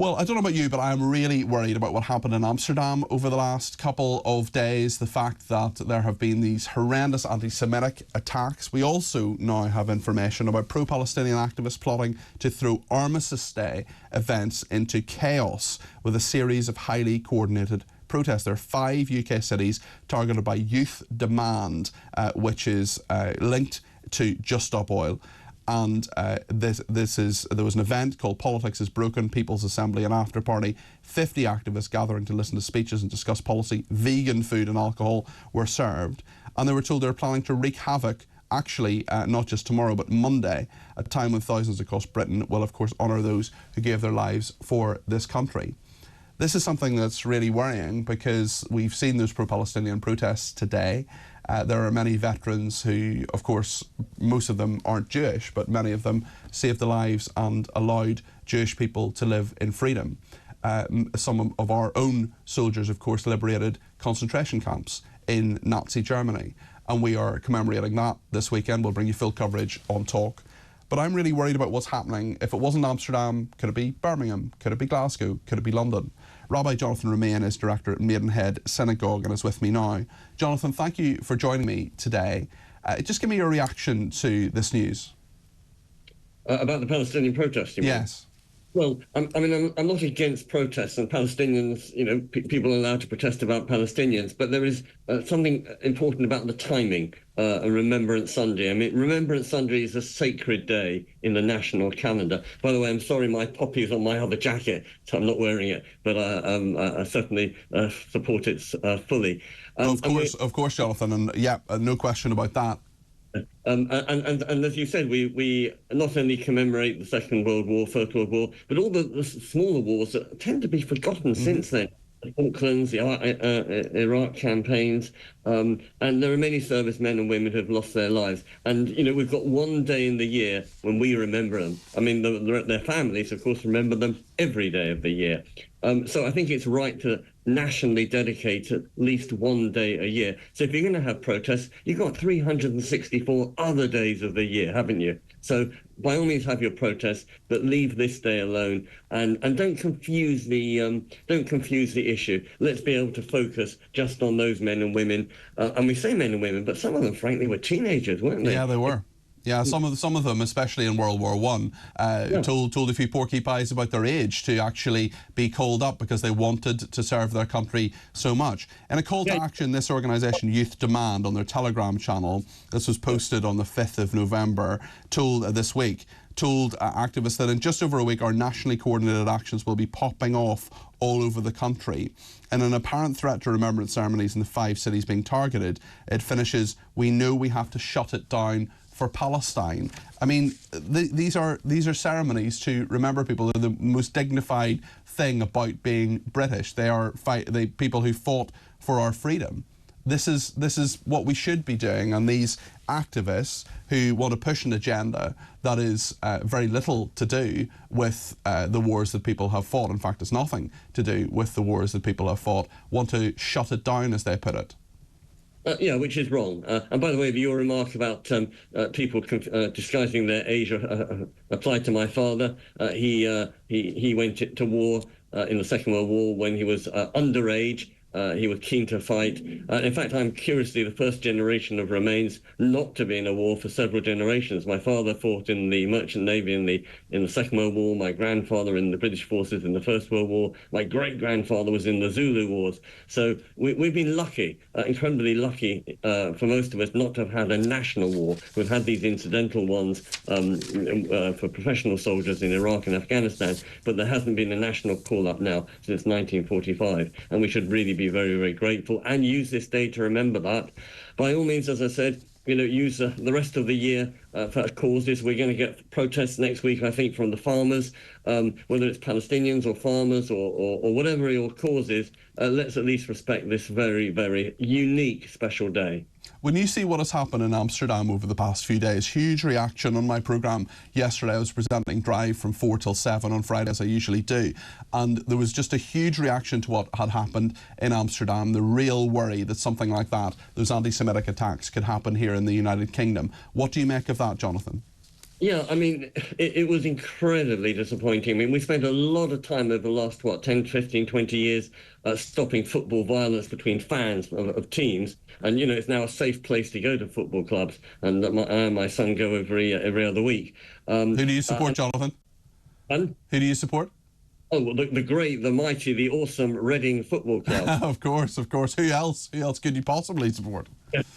Well, I don't know about you, but I'm really worried about what happened in Amsterdam over the last couple of days. The fact that there have been these horrendous anti-Semitic attacks. We also now have information about pro-Palestinian activists plotting to throw Armistice Day events into chaos with a series of highly coordinated protests. There are 5 UK cities targeted by youth demand, which is linked to Just Stop Oil. And there was an event called Politics is Broken, People's Assembly and After Party. 50 activists gathering to listen to speeches and discuss policy. Vegan food and alcohol were served. And they were told they were planning to wreak havoc, actually, not just tomorrow, but Monday, at a time when thousands across Britain will, of course, honour those who gave their lives for this country. This is something that's really worrying because we've seen those pro-Palestinian protests today. There are many veterans who, of course, most of them aren't Jewish, but many of them saved the lives and allowed Jewish people to live in freedom. Some of our own soldiers, of course, liberated concentration camps in Nazi Germany. And we are commemorating that this weekend. We'll bring you full coverage on Talk. But I'm really worried about what's happening. If it wasn't Amsterdam, could it be Birmingham? Could it be Glasgow? Could it be London? Rabbi Jonathan Romain is director at Maidenhead Synagogue and is with me now. Jonathan, thank you for joining me today. Just give me your reaction to this news. About the Palestinian protests, you mean? Yes. Well, I'm not against protests and Palestinians, you know, people are allowed to protest about Palestinians, but there is something important about the timing, Remembrance Sunday. I mean, Remembrance Sunday is a sacred day in the national calendar. By the way, I'm sorry, my poppy is on my other jacket, so I'm not wearing it, but I certainly support it fully. Of course, Jonathan, and yeah, no question about that. And as you said, we not only commemorate the Second World War, First World War, but all the smaller wars that tend to be forgotten since then. The Falklands, the Iraq campaigns, and there are many servicemen and women who have lost their lives. And, you know, we've got one day in the year when we remember them. I mean, their families, of course, remember them every day of the year. So I think it's right to nationally dedicate at least one day a year. So if you're going to have protests, you've got 364 other days of the year, haven't you? So by all means have your protests, but leave this day alone and don't confuse the issue. Let's be able to focus just on those men and women. And we say men and women, but some of them, frankly, were teenagers, weren't they? Yeah, they were. Yeah, some of them, especially in World War I, told a few porcupines about their age to actually be called up because they wanted to serve their country so much. In a call to action, this organisation, Youth Demand, on their Telegram channel, this was posted on the 5th of November, told activists that in just over a week, our nationally coordinated actions will be popping off all over the country. In an apparent threat to remembrance ceremonies in the 5 cities being targeted, it finishes, "We know we have to shut it down for Palestine." I mean, these are ceremonies to remember people. They're the most dignified thing about being British. They are people who fought for our freedom. This is what we should be doing, and these activists who want to push an agenda that is very little to do with the wars that people have fought. In fact, it's nothing to do with the wars that people have fought. Want to shut it down, as they put it. Yeah, which is wrong. And by the way, your remark about people disguising their age applied to my father. He went to war in the Second World War when he was underage. He was keen to fight. In fact, I'm curiously the first generation of Romains not to be in a war for several generations. My father fought in the Merchant Navy in the Second World War. My grandfather in the British forces in the First World War. My great-grandfather was in the Zulu Wars. So we've been lucky, incredibly lucky for most of us, not to have had a national war. We've had these incidental ones for professional soldiers in Iraq and Afghanistan, but there hasn't been a national call-up now since 1945, and we should really be very, very grateful and use this day to remember that. By all means, as I said, you know, use the rest of the year for causes. We're going to get protests next week, I think, from the farmers, whether it's Palestinians or farmers or whatever your cause is. Let's at least respect this very, very unique, special day. When you see what has happened in Amsterdam over the past few days, huge reaction on my programme yesterday. I was presenting Drive from 4 till 7 on Friday, as I usually do, and there was just a huge reaction to what had happened in Amsterdam, the real worry that something like that, those anti-Semitic attacks, could happen here in the United Kingdom. What do you make of that, Jonathan? Yeah, I mean, it was incredibly disappointing. I mean, we spent a lot of time over the last, 10, 15, 20 years stopping football violence between fans of teams. And, it's now a safe place to go to football clubs. And I and my son go every other week. Who do you support, Jonathan? And Who do you support? Oh, well, the great, the mighty, the awesome Reading Football Club. Of course, of course. Who else? Who else could you possibly support?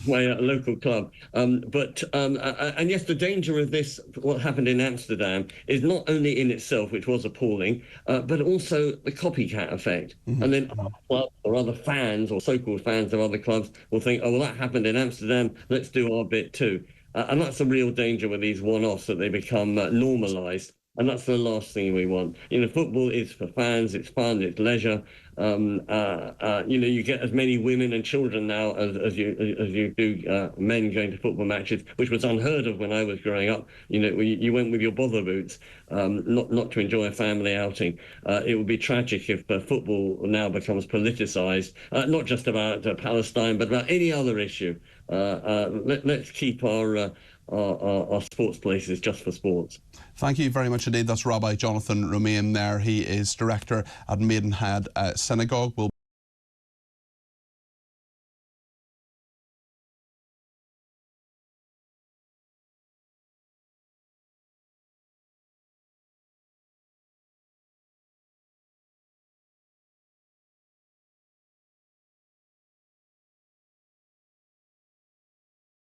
My local club. And yes, the danger of this, what happened in Amsterdam, is not only in itself, which was appalling, but also the copycat effect. And then other clubs or other fans or so-called fans of other clubs will think, oh, well, that happened in Amsterdam, let's do our bit too. And that's a real danger with these one-offs, that they become normalised. And that's the last thing we want. Football is for fans, it's fun, it's leisure. You get as many women and children now as you do men going to football matches, which was unheard of when I was growing up. You went with your bother boots, not to enjoy a family outing. It would be tragic if football now becomes politicised, not just about Palestine, but about any other issue. Let's keep our sports places just for sports. Thank you very much indeed. That's Rabbi Jonathan Romain there. He is director at Maidenhead Synagogue.